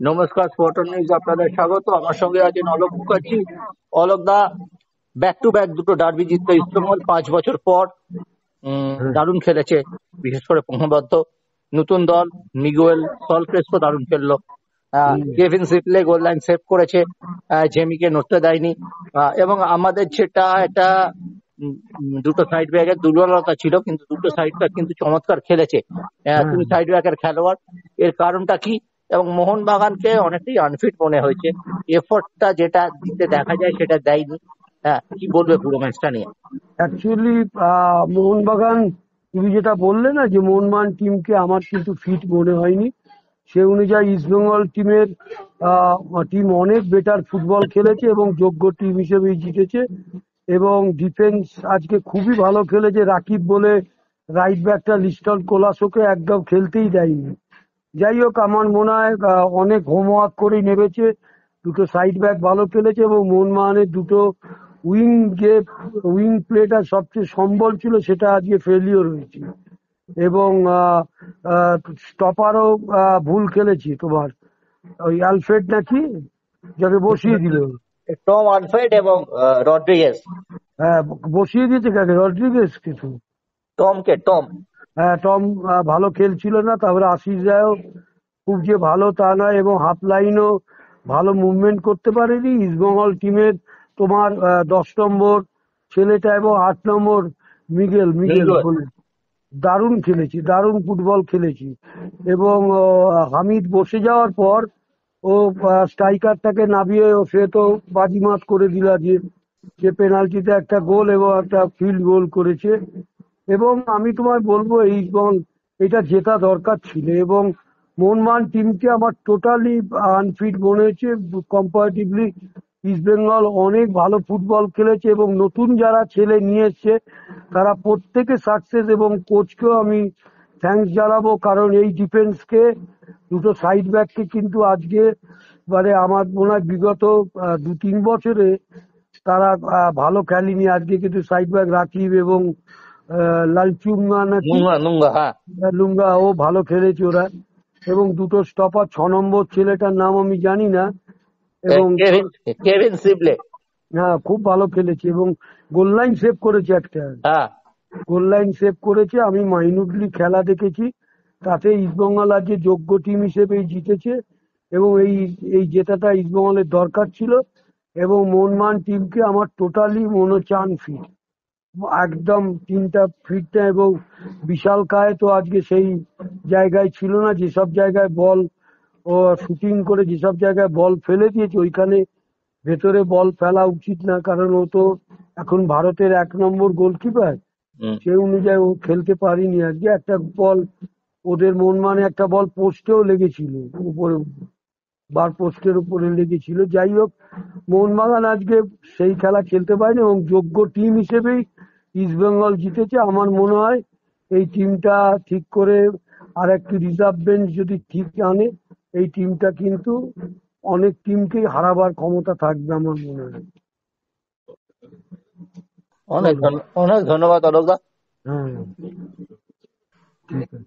নমস্কার, sports news আপনাদের স্বাগত। আমার সঙ্গে আছেন অলোক মুখার্জি। অলোক দা, ব্যাক টু ব্যাক দুটো ডার্বি জিতলো ইস্টবেঙ্গল 5 বছর পর। হ্যাঁ, দারুণ খেলেছে, বিশেষ করে প্রথমবদ্ধ নতুন দল মিগুয়েল সলক্রেস্পো দারুণ খেললো। কেভিন সিপলে গোল লাইন সেভ করেছে, জেমিকে নড়তে দেয়নি। এবং আমাদের যেটা একটা দুটো সাইড ব্যাকের দুর্বলতা ছিল, কিন্তু দুটো সাইড ব্যাক কিন্তু চমৎকার খেলেছে। হ্যাঁ। তুমি সাইড ব্যাকের খেলোয়াড়, এর কারণটা কি? এবং মোহনবাগানকে অনেকটাই আনফিট মনে হয়েছে, এফোর্টটা যেটা দিতে দেখা যায় সেটা দেয়নি। কি বলবে পুরো ম্যাচটা নিয়ে? অ্যাকচুয়ালি মোহনবাগান, তুমি যেটা বললে না যে মোহনবাগান টিমকে আমার কিন্তু ফিট মনে হয়নি। সে অনুযায়ী ইস্টবেঙ্গল টিম অনেক বেটার ফুটবল খেলেছে এবং যোগ্য টিম হিসেবেই জিতেছে। এবং ডিফেন্স আজকে খুবই ভালো খেলেছে। রাকিব বলে রাইট ব্যাকটা লিস্টন কোলাসোকে একদম খেলতেই দেয়নি। যাই হোক, আমার মনে হয় অনেক হোমওয়ার্ক করেই নেমেছে। দুটো সাইড ব্যাক ভালো খেলেছে এবং মোহনবাগানের দুটো উইং যে উইং প্লেটা সবচেয়ে সম্বল ছিল সেটা আজকে ফেলিওর হয়েছে। এবং স্টপারও ভুল খেলেছি। তোমার ওই অ্যালফ্রেড নাকি যাকে বসিয়ে দিল। টম আলফ্রেড এবং রড্রিগেজ। হ্যাঁ, বসিয়ে দিয়েছে কাকে? রড্রিগেজ কিছু। টম। হ্যাঁ, টম ভালো খেলছিল না। তারপরে আশিস রায়ও খুব যে ভালো তা নয় এবং হাফ লাইনও ভালো মুভমেন্ট করতে পারেনি ইস্টবেঙ্গল টিমের। তোমার 10 নম্বর ছেলেটা এবং 8 নম্বর মিগেল মিগেল মিগুয়েল। বলে দারুণ খেলেছি, দারুণ ফুটবল খেলেছি। এবং হামিদ বসে যাওয়ার পর ও স্ট্রাইকারটাকে নামিয়ে সে তো বাজিমাত করে দিল যে সে পেনাল্টিতে একটা গোল এবং একটা ফিল্ড গোল করেছে। এবং আমি তোমায় বলবো এই বল এটা জেতা দরকার ছিল। এবং মোহনবাগান টিমকে আমার টোটালি আনফিট মনে হয়েছে কম্পারেটিভলি। ইস্টবেঙ্গল অনেক ভালো ফুটবল খেলেছে এবং নতুন যারা ছেলে নিয়ে এসছে তারা প্রত্যেকে সাকসেস। এবং কোচকেও আমি থ্যাঙ্কস জানাবো, কারণ এই ডিফেন্সকে দুটো সাইড ব্যাককে কিন্তু আজকে মানে আমার মনে হয় বিগত 2-3 বছরে তারা ভালো খেলেনি। আজকে কিন্তু সাইড ব্যাক রাকিব এবং লালচুঙ্গা নাকি নুঙ্গা, হ্যাঁ। লুঙ্গা ও ভালো খেলেছে ওরা। এবং দুটো স্টপার 6 নম্বর ছেলেটার নাম আমি জানি না। এবং কেভিন সিবলে। হ্যাঁ, খুব ভালো খেলেছে এবং গোল লাইন সেভ করেছে একটা। হ্যাঁ, গোল লাইন সেভ করেছে। আমি মাইনুটলি খেলা দেখেছি, তাতে ইস্টবেঙ্গল আজকে যোগ্য টিম হিসেবেই জিতেছে। এবং এই এই জেতাটা ইস্টবেঙ্গলের দরকার ছিল। এবং মোহনবাগান টিমকে আমার টোটালি মনে হচ্ছে আনফিট, একদম টিমটা ফিট না। এবং বিশাল কায় তো আজকে সেই জায়গায় ছিল না যেসব জায়গায় বল ও শুটিং করে যেসব জায়গায় বল ফেলে দিয়েছে ওইখানে ভেতরে বল ফেলা উচিত না, কারণ ও তো এখন ভারতের 1 নম্বর গোলকিপার। সেই অনুযায়ী ও খেলতে পারিনি আজকে। একটা বল ওদের একটা বল পোস্টেও লেগেছিল, উপরে বার পোস্টের উপরে লেগেছিল। যাই হোক, মোহনবাগান আজকে সেই খেলা খেলতে পারেনি এবং যোগ্য টিম হিসেবেই ইস্টবেঙ্গল জিতেছে। আমার মনে হয় এই টিমটা ঠিক করে আর একটু রিজার্ভ বেঞ্চ যদি ঠিক আনে এই টিমটা কিন্তু অনেক টিমকেই হারাবার ক্ষমতা থাকবে আমার মনে হয়। অনেক অনেক ধন্যবাদ অলোক দা। হ্যাঁ, ঠিক আছে।